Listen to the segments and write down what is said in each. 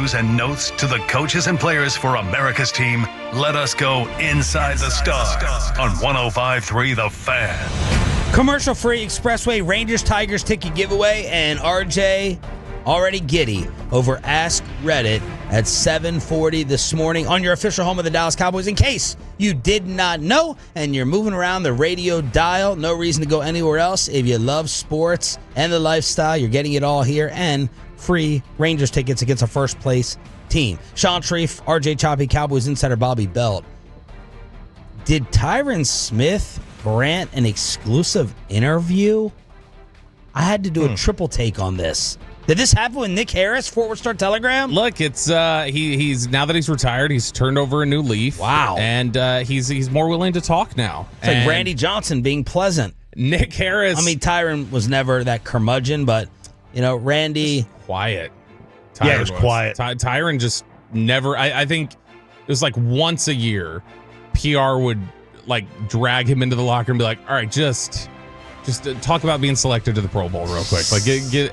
news and notes to the coaches and players for America's team. Let us go inside the stars on 105.3 The Fan. Commercial-free Expressway Rangers Tigers ticket giveaway, and RJ already giddy over Ask Reddit at 7:40 this morning on your official home of the Dallas Cowboys. In case you did not know and you're moving around the radio dial, no reason to go anywhere else. If you love sports and the lifestyle, you're getting it all here, and free Rangers tickets against a first-place team. Sean Shreve, RJ Choppy, Cowboys insider Bobby Belt. Did Tyron Smith grant an exclusive interview? I had to do a triple take on this. Did this happen with Nick Harris, Fort Worth Star-Telegram? Look, it's he's now that he's retired, he's turned over a new leaf. Wow. And he's more willing to talk now. It's like Randy Johnson being pleasant. Nick Harris. I mean, Tyron was never that curmudgeon, but, you know, Randy. Quiet. It was quiet. Tyron just never, I think it was like once a year, PR would like drag him into the locker and be like, all right, just talk about being selected to the Pro Bowl real quick. Like,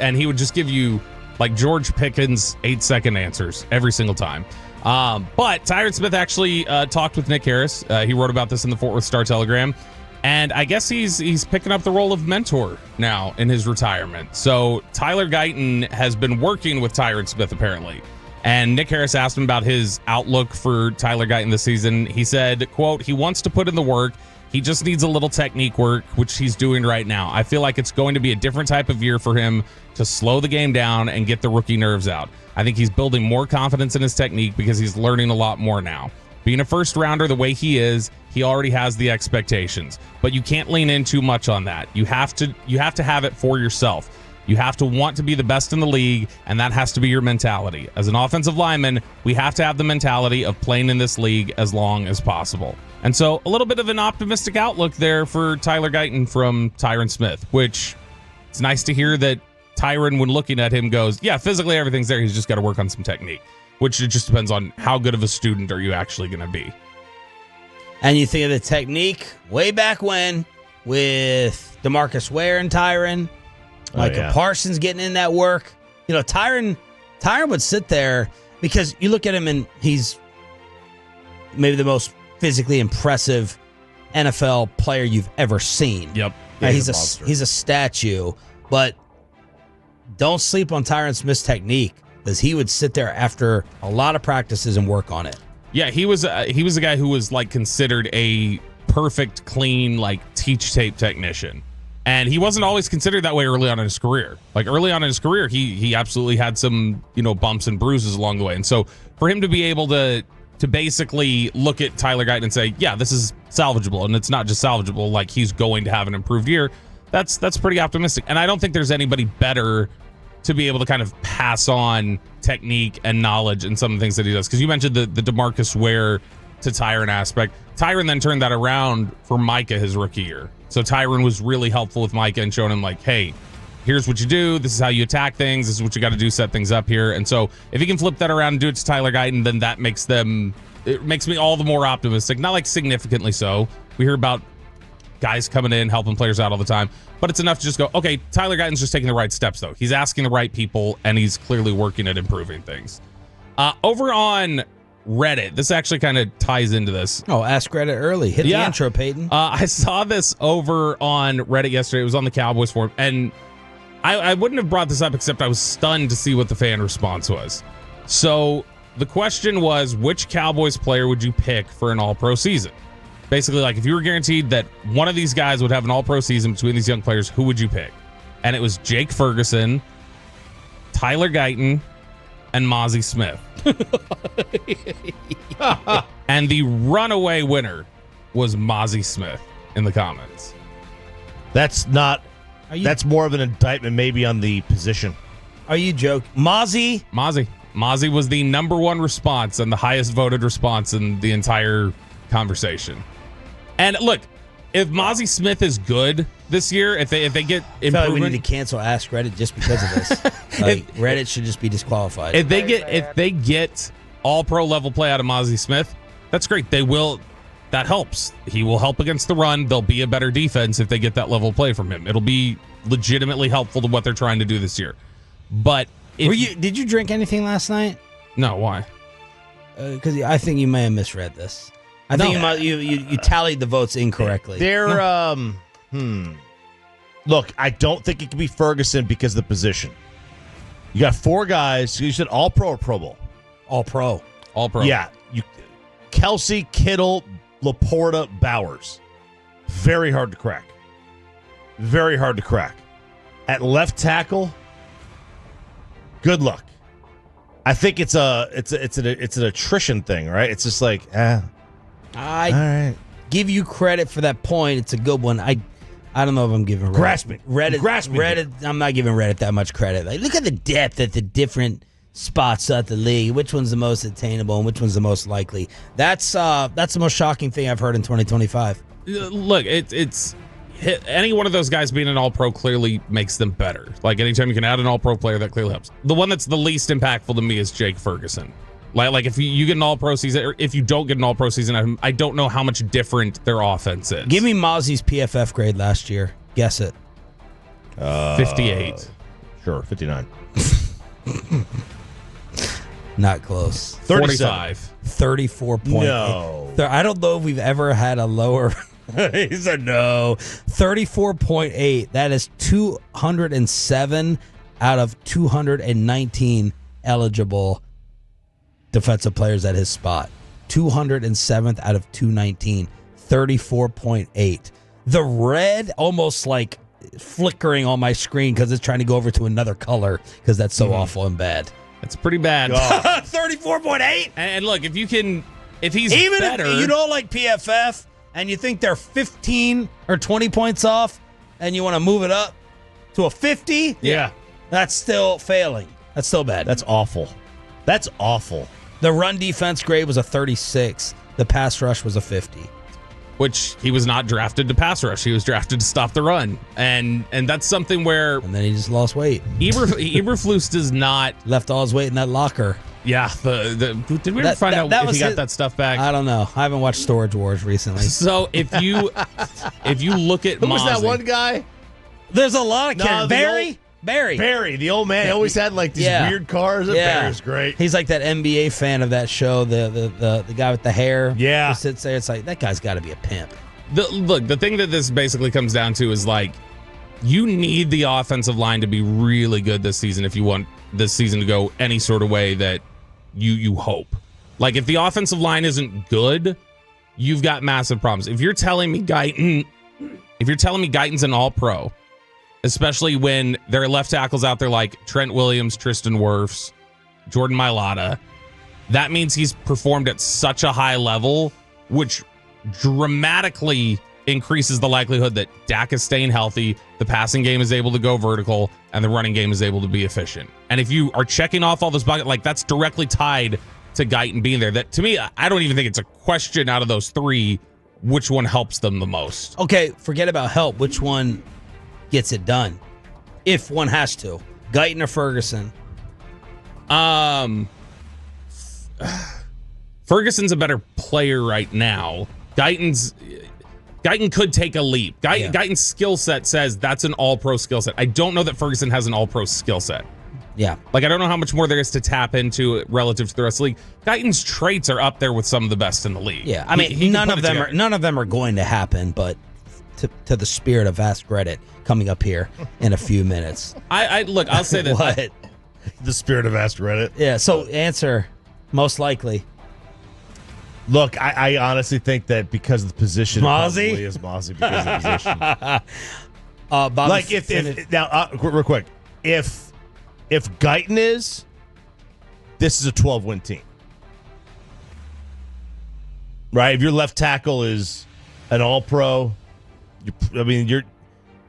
and he would just give you like George Pickens 8-second answers every single time. But Tyron Smith actually talked with Nick Harris. He wrote about this in the Fort Worth Star-Telegram. And I guess he's picking up the role of mentor now in his retirement. So Tyler Guyton has been working with Tyron Smith, apparently. And Nick Harris asked him about his outlook for Tyler Guyton this season. He said, quote, he wants to put in the work. He just needs a little technique work, which he's doing right now. I feel like it's going to be a different type of year for him to slow the game down and get the rookie nerves out. I think he's building more confidence in his technique because he's learning a lot more now. Being a first rounder the way he is, he already has the expectations. But you can't lean in too much on that. You have to have it for yourself. You have to want to be the best in the league, and that has to be your mentality. As an offensive lineman, we have to have the mentality of playing in this league as long as possible. And so a little bit of an optimistic outlook there for Tyler Guyton from Tyron Smith, which it's nice to hear that Tyron, when looking at him, goes, yeah, physically everything's there. He's just got to work on some technique, which it just depends on how good of a student are you actually going to be. And you think of the technique way back when with DeMarcus Ware and Tyron, Micah Parsons getting in that work. You know, Tyron would sit there because you look at him and he's maybe the most physically impressive NFL player you've ever seen. Yep. Yeah, he's a statue, but don't sleep on Tyron Smith's technique because he would sit there after a lot of practices and work on it. Yeah, he was a guy who was like considered a perfect, clean, like teach tape technician. And he wasn't always considered that way early on in his career. Like early on in his career, he absolutely had some, bumps and bruises along the way. And so for him to be able to basically look at Tyler Guyton and say, yeah, this is salvageable, and it's not just salvageable, like he's going to have an improved year, that's pretty optimistic. And I don't think there's anybody better to be able to kind of pass on technique and knowledge and some of the things that he does. Because you mentioned the DeMarcus Ware to Tyron aspect. Tyron then turned that around for Micah his rookie year. So Tyron was really helpful with Micah and showing him like, hey, here's what you do. This is how you attack things. This is what you got to do, set things up here. And so if he can flip that around and do it to Tyler Guyton, then that makes me all the more optimistic. Not like significantly so. We hear about guys coming in, helping players out all the time. But it's enough to just go, okay, Tyler Guyton's just taking the right steps, though. He's asking the right people, and he's clearly working at improving things. Over on Reddit, this actually kind of ties into this. Oh, ask Reddit early. Hit the intro, Peyton. I saw this over on Reddit yesterday. It was on the Cowboys forum, and I wouldn't have brought this up except I was stunned to see what the fan response was. So the question was, which Cowboys player would you pick for an all-pro season? Basically, like if you were guaranteed that one of these guys would have an all-pro season between these young players, who would you pick? And it was Jake Ferguson, Tyler Guyton, and Mazi Smith. And the runaway winner was Mazi Smith in the comments. That's more of an indictment maybe on the position. Are you joking? Mazi was the number one response and the highest voted response in the entire conversation. And look, if Mazi Smith is good this year, if they get improvement, I feel like we need to cancel Ask Reddit just because of this. Reddit should just be disqualified. If they get all pro level play out of Mazi Smith, that's great. They will. That helps. He will help against the run. They'll be a better defense if they get that level of play from him. It'll be legitimately helpful to what they're trying to do this year. But did you drink anything last night? No, why? Because I think you may have misread this. I think you tallied the votes incorrectly. Look, I don't think it could be Ferguson because of the position. You got 4 guys. You said all pro or Pro Bowl? All pro. All pro. Yeah. Kelsey, Kittle, Laporta, Bowers. Very hard to crack. Very hard to crack. At left tackle, good luck. I think it's an attrition thing, right? It's just like, all right. Give you credit for that point. It's a good one. I don't know if I'm giving Reddit. I'm not giving Reddit that much credit. Like, look at the depth at the different spots at the league. Which one's the most attainable and which one's the most likely? That's the most shocking thing I've heard in 2025. Look, it's any one of those guys being an all-pro clearly makes them better. Like, anytime you can add an all-pro player, that clearly helps. The one that's the least impactful to me is Jake Ferguson. Like if you get an all-pro season, or if you don't get an all-pro season, I don't know how much different their offense is. Give me Mazi's PFF grade last year. Guess it. 58. Sure, 59. Not close. 45. 34.8. No. I don't know if we've ever had a lower... He said no. 34.8. That is 207 out of 219 eligible defensive players at his spot. 207th out of 219. 34.8. The red almost like flickering on my screen because it's trying to go over to another color because that's so awful and bad. That's pretty bad. 34.8? And look, if he's Even better, if you don't like PFF and you think they're 15 or 20 points off and you want to move it up to a 50, that's still failing. That's still bad. That's awful. That's awful. The run defense grade was a 36. The pass rush was a 50. Which he was not drafted to pass rush. He was drafted to stop the run. And that's something where... And then he just lost weight. Eberflus does not... Left all his weight in that locker. Yeah. Did we ever find out if he got that stuff back? I don't know. I haven't watched Storage Wars recently. So if you look at Who was that Mazi, one guy? There's a lot of characters. Barry, the old man. He always had like these weird cars. Barry's great. He's like that NBA fan of that show, the guy with the hair. Yeah. Who sits there. It's like, that guy's got to be a pimp. The thing that this basically comes down to is like, you need the offensive line to be really good this season if you want this season to go any sort of way that you hope. Like, if the offensive line isn't good, you've got massive problems. If you're telling me Guyton's an all-pro, especially when there are left tackles out there like Trent Williams, Tristan Wirfs, Jordan Mailata, that means he's performed at such a high level, which dramatically increases the likelihood that Dak is staying healthy, the passing game is able to go vertical, and the running game is able to be efficient. And if you are checking off all those buckets, like, that's directly tied to Guyton being there. That, to me, I don't even think it's a question out of those three which one helps them the most. Okay, forget about help. Which one gets it done? If one has to. Guyton or Ferguson? Ferguson's a better player right now. Guyton could take a leap. Guyton's skill set says that's an all-pro skill set. I don't know that Ferguson has an all-pro skill set. Yeah. Like, I don't know how much more there is to tap into relative to the rest of the league. Guyton's traits are up there with some of the best in the league. Yeah, I mean, none of them are going to happen, but to the spirit of Ask Reddit coming up here in a few minutes. I'll say that. What? The spirit of Ask Reddit. Yeah, so answer, most likely. Look, I honestly think that because of the position, Mazi? probably is Mazi because of the position. Bobby, like if now real quick, if Guyton is, this is a 12-win team, right? If your left tackle is an All-Pro, you're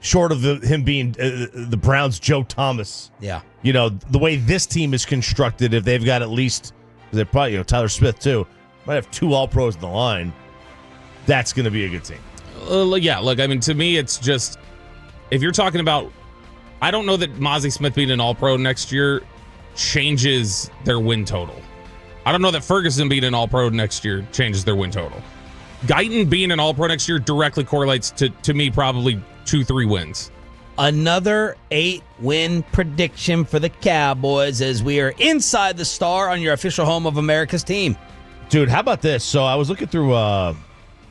short of him being the Browns' Joe Thomas. Yeah, you know the way this team is constructed. If they've got at least, they're probably Tyler Smith too. Might have two All-Pros in the line. That's going to be a good team. Yeah, look, I mean, to me, it's just, if you're talking about, I don't know that Mazi Smith being an All-Pro next year changes their win total. I don't know that Ferguson being an All-Pro next year changes their win total. Guyton being an All-Pro next year directly correlates to me, probably 2-3 wins. Another 8-win prediction for the Cowboys as we are inside the Star on your official home of America's team. Dude, how about this? So I was looking through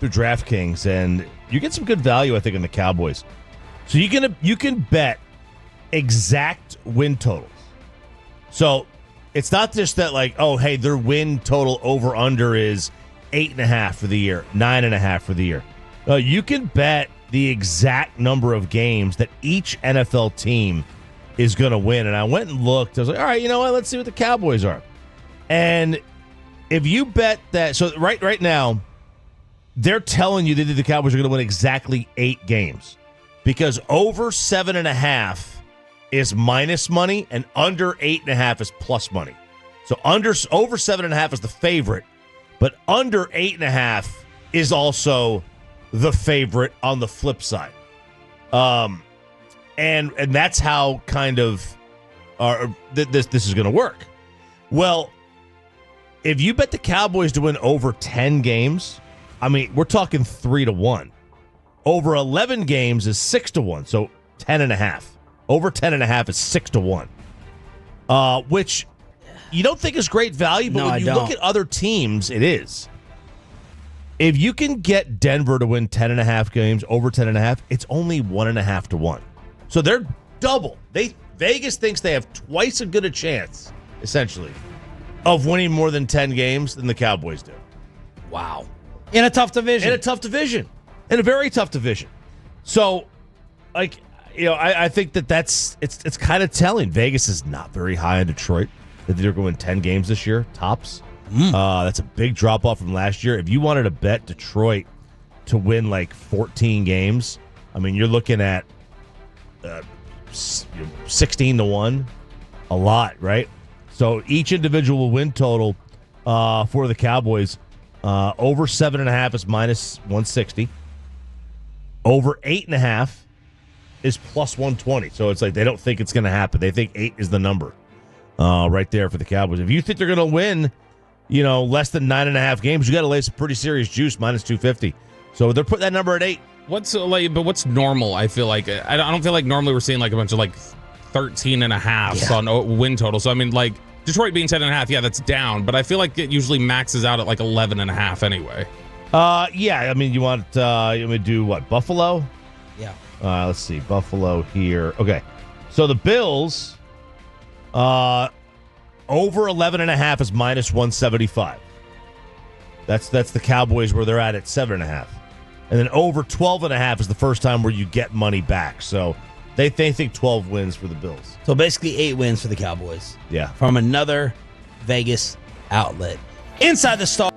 DraftKings, and you get some good value, I think, in the Cowboys. So you can bet exact win totals. So it's not just that, like, oh, hey, their win total over under is 8.5 for the year, 9.5 for the year. No, you can bet the exact number of games that each NFL team is going to win. And I went and looked. I was like, all right, you know what? Let's see what the Cowboys are. And if you bet that, so right now, they're telling you that the Cowboys are going to win exactly 8 games because over 7.5 is minus money and under 8.5 is plus money. So over 7.5 is the favorite, but under 8.5 is also the favorite on the flip side. And that's how kind of this is going to work. Well, if you bet the Cowboys to win over 10 games, I mean, we're talking 3-1. Over 11 games is 6-1, so 10.5. Over 10.5 is 6-1. Which you don't think is great value, but when you look at other teams, it is. If you can get Denver to win 10.5 games, over 10.5, it's only 1.5 to 1. So they're double. Vegas thinks they have twice as good a chance, essentially, of winning more than 10 games than the Cowboys do. Wow. In a tough division. In a very tough division. So, like, you know, I think it's kind of telling. Vegas is not very high on Detroit. That they're going 10 games this year, tops. That's a big drop off from last year. If you wanted to bet Detroit to win like 14 games, I mean, you're looking at 16-1, a lot, right? So each individual win total for the Cowboys, over 7.5 is minus 160. Over 8.5 is plus 120. So it's like they don't think it's going to happen. They think 8 is the number right there for the Cowboys. If you think they're going to win, less than 9.5 games, you got to lay some pretty serious juice, minus 250. So they're putting that number at 8. What's normal? I feel like I don't feel like normally we're seeing like a bunch of like 13.5 on win total. So I mean, like Detroit being 10.5, yeah, that's down, but I feel like it usually maxes out at like 11.5 anyway. Yeah. I mean, you want to do what? Buffalo? Yeah. Let's see, Buffalo here. Okay, so the Bills, over 11.5 is minus 175. That's the Cowboys where they're at 7.5. And then over 12.5 is the first time where you get money back. So they think 12 wins for the Bills. So basically 8 wins for the Cowboys. Yeah. From another Vegas outlet. Inside the Star.